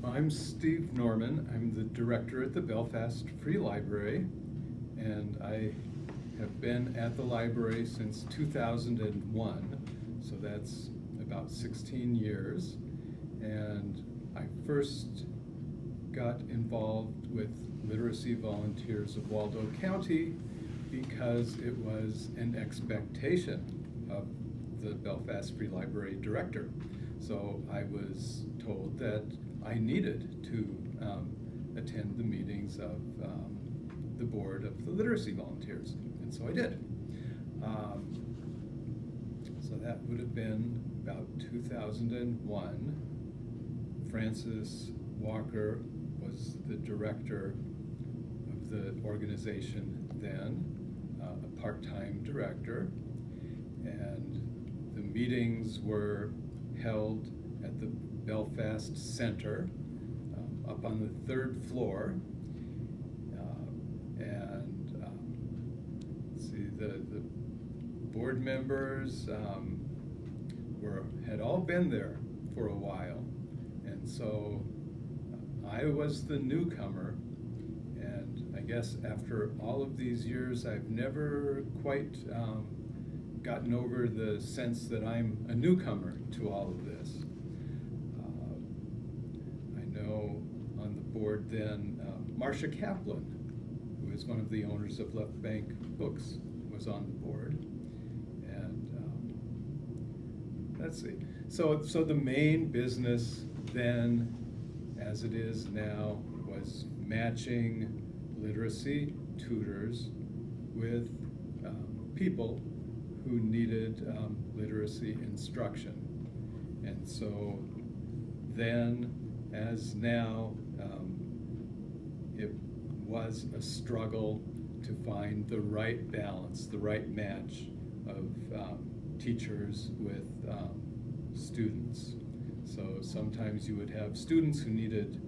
I'm Steve Norman. I'm the director at the Belfast Free Library, and I have been at the library since 2001, so that's about 16 years. And I first got involved with Literacy Volunteers of Waldo County because it was an expectation of the Belfast Free Library director. So I was told that I needed to attend the meetings of the board of the Literacy Volunteers, and so I did. So that would have been about 2001. Francis Walker was the director of the organization then, a part-time director, and the meetings were held at the Belfast Center up on the third floor. Let's see, the board members had all been there for a while, and so I was the newcomer, and I guess after all of these years I've never quite gotten over the sense that I'm a newcomer to all of this. I know on the board then, Marcia Kaplan, who is one of the owners of Left Bank Books, was on the board. And let's see. So the main business then, as it is now, was matching literacy tutors with people who needed literacy instruction. And so then, as now, it was a struggle to find the right balance, the right match of teachers with students. So sometimes you would have students who needed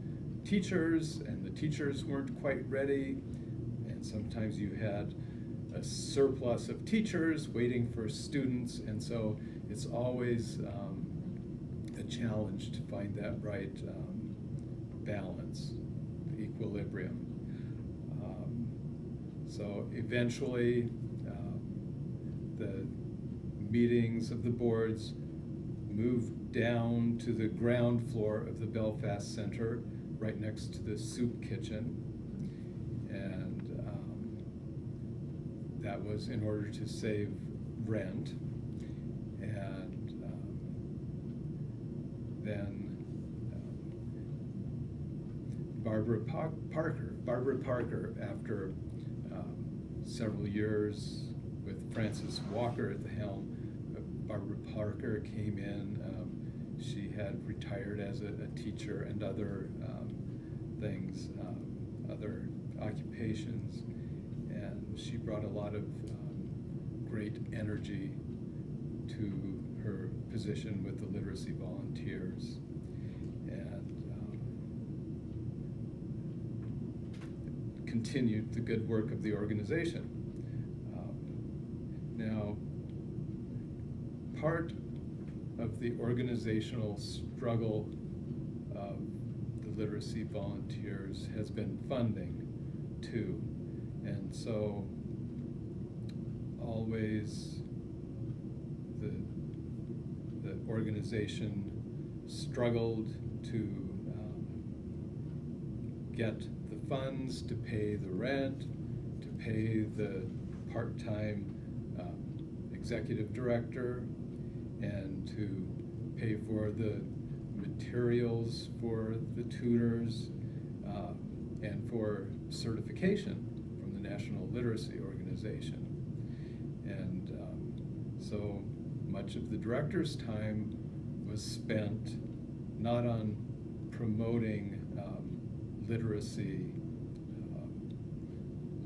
teachers and the teachers weren't quite ready, and sometimes you had a surplus of teachers waiting for students, and so it's always a challenge to find that right balance, the equilibrium. So eventually the meetings of the boards moved down to the ground floor of the Belfast Center, right next to the soup kitchen, and that was in order to save rent. And then Barbara Parker, after several years with Francis Walker at the helm, Barbara Parker came in. She had retired as a teacher and other things, other occupations, and she brought a lot of great energy to her position with the Literacy Volunteers, and continued the good work of the organization. Now, part of the organizational struggle of the Literacy Volunteers has been funding too, and so always the organization struggled to get the funds to pay the rent, to pay the part-time executive director, and to pay for the materials for the tutors, and for certification from the National Literacy Organization. And so much of the director's time was spent not on promoting literacy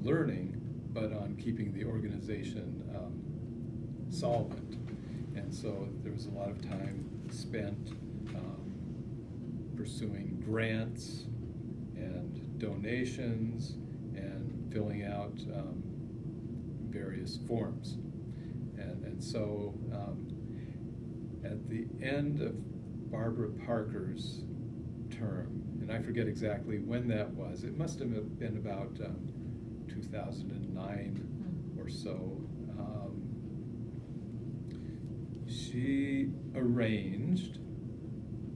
learning, but on keeping the organization solvent. And so there was a lot of time spent pursuing grants and donations and filling out various forms. And so at the end of Barbara Parker's term and I forget exactly when that was. It must have been about 2009 or so. She arranged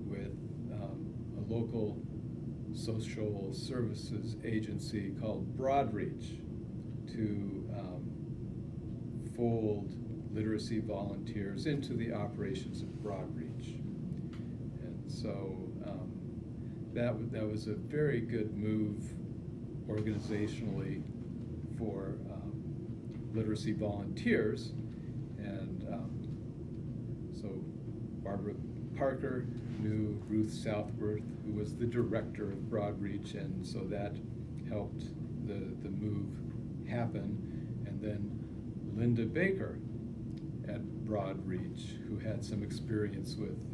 with a local social services agency called Broadreach to fold literacy volunteers into the operations of Broadreach. And so that was a very good move organizationally for literacy volunteers. And so Barbara Parker knew Ruth Southworth, who was the director of Broadreach, and so that helped the move happen. And then Linda Baker at Broadreach, who had some experience with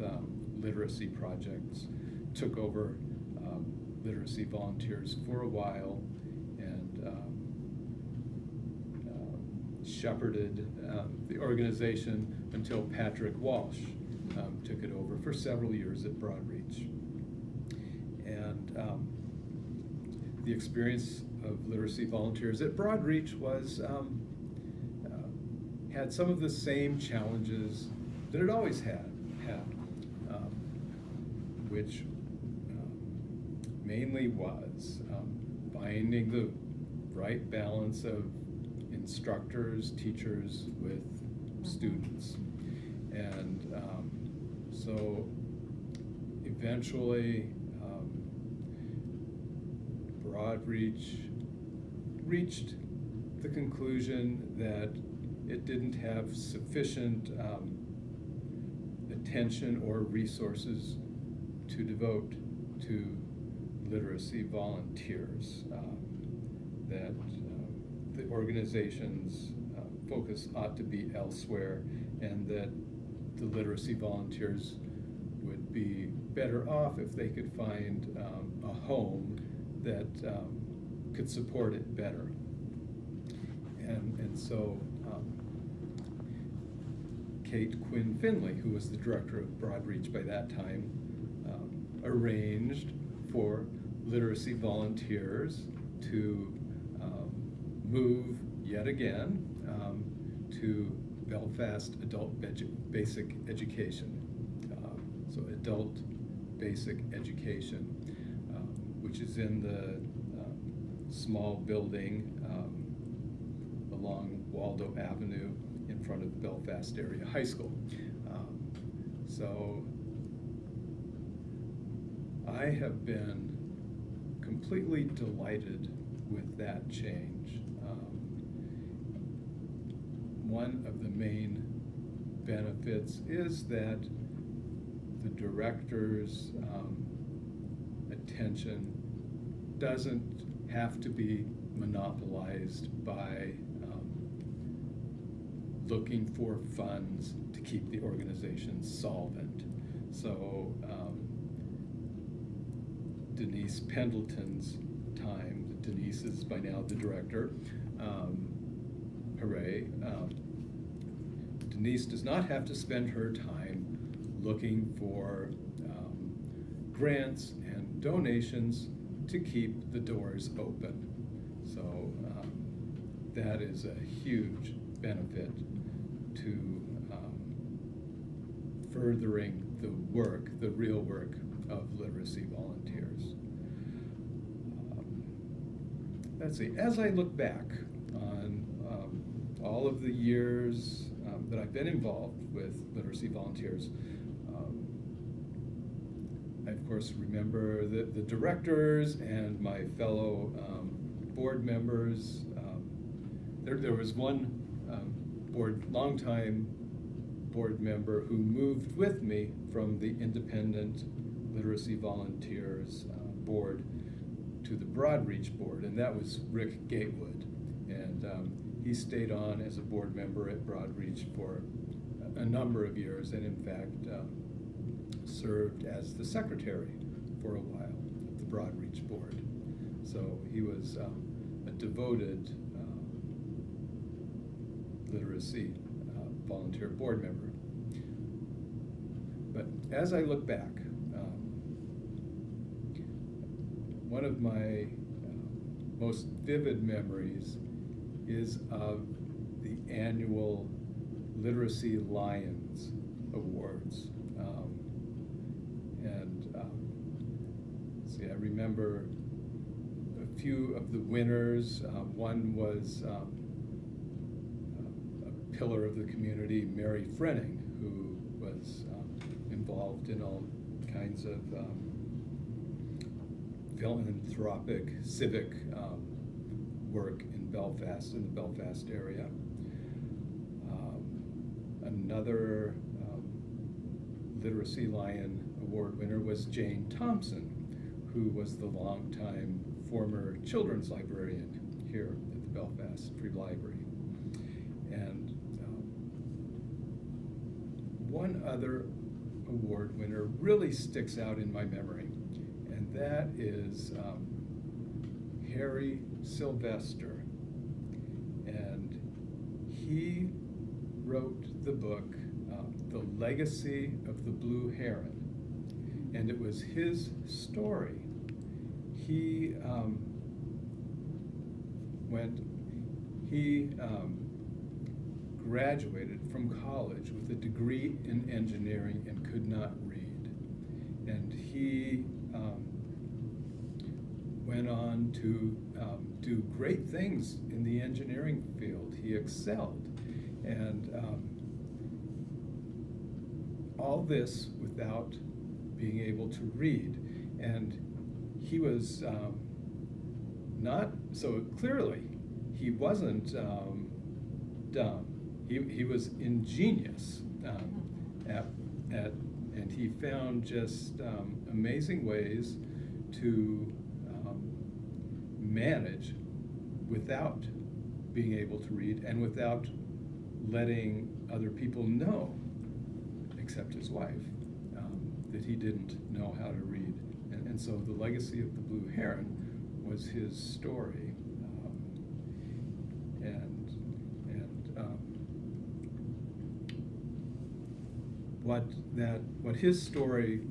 literacy projects, took over literacy volunteers for a while, and shepherded the organization until Patrick Walsh took it over for several years at Broadreach. And the experience of literacy volunteers at Broadreach was had some of the same challenges that it always had, which mainly was finding the right balance of instructors, teachers with students. And so eventually Broadreach reached the conclusion that it didn't have sufficient attention or resources to devote to literacy volunteers, that the organization's focus ought to be elsewhere, and that the literacy volunteers would be better off if they could find a home that could support it better. And so Kate Quinn Finley, who was the director of Broadreach by that time, arranged for literacy volunteers to move yet again to Belfast Adult Basic Education. So Adult Basic Education, which is in the small building along Waldo Avenue in front of the Belfast Area High School. So I have been completely delighted with that change. One of the main benefits is that the director's attention doesn't have to be monopolized by looking for funds to keep the organization solvent. So Denise Pendleton's time, Denise is by now the director, hooray. Denise does not have to spend her time looking for grants and donations to keep the doors open. So that is a huge benefit to furthering the work, the real work of literacy volunteers. Let's see, as I look back on all of the years that I've been involved with literacy volunteers, I of course remember the directors and my fellow board members. There was one longtime board member who moved with me from the Independent Literacy Volunteers board to the Broadreach board, and that was Rick Gatewood. And he stayed on as a board member at Broadreach for a number of years, and in fact served as the secretary for a while of the Broadreach board. So he was a devoted literacy volunteer board member. But as I look back, one of my most vivid memories is of the annual Literacy Lions Awards. See, I remember a few of the winners. One was a pillar of the community, Mary Frenning, who was involved in all kinds of philanthropic, civic work in Belfast, in the Belfast area. Another Literacy Lion Award winner was Jane Thompson, who was the longtime former children's librarian here at the Belfast Free Library. And one other award winner really sticks out in my memory, and that is Harry Sylvester. And he wrote the book, The Legacy of the Blue Heron. And it was his story. He graduated from college with a degree in engineering and could not read. And he went on to do great things in the engineering field. He excelled. And all this without being able to read. And he was not, so clearly, he wasn't dumb. He was ingenious and he found just amazing ways to manage without being able to read and without letting other people know, except his wife, that he didn't know how to read. And so the legacy of the Blue Heron was his story. What his story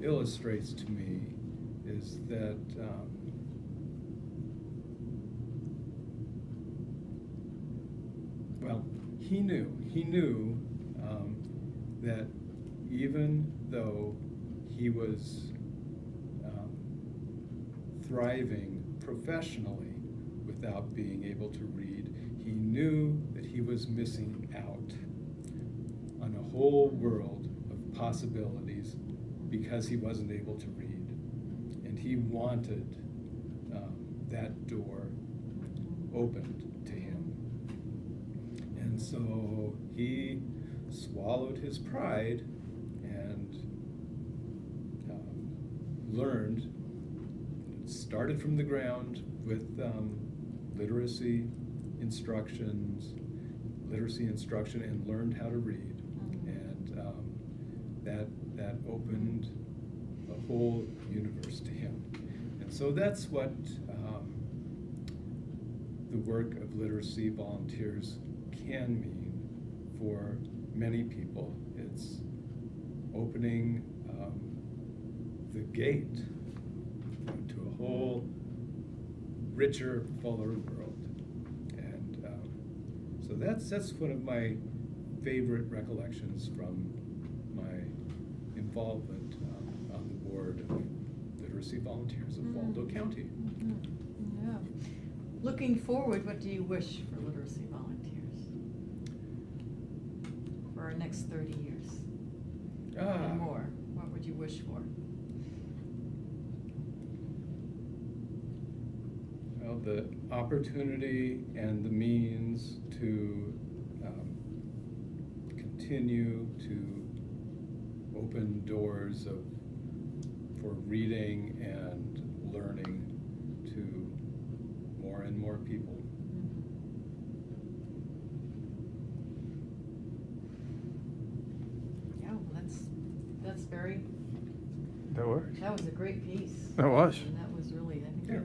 illustrates to me is that he knew that even though he was thriving professionally without being able to read, he knew that he was missing out on a whole world of possibilities because he wasn't able to read. And he wanted that door opened to him. And so he swallowed his pride and learned, started from the ground with literacy instruction, and learned how to read. And that opened a whole universe to him. And so that's what the work of literacy volunteers can mean for many people. It's opening the gate to a whole richer, fuller world. And so that's one of my favorite recollections from my involvement on the board of Literacy Volunteers of Waldo County. Mm-hmm. Yeah. Looking forward, what do you wish for Literacy Volunteers for our next 30 years? And more. What would you wish for? Well, the opportunity and the means to continue to open doors for reading and learning to more and more people. Yeah, well, that's very. That works. That was a great piece. That was. And that was really, I think. Yeah,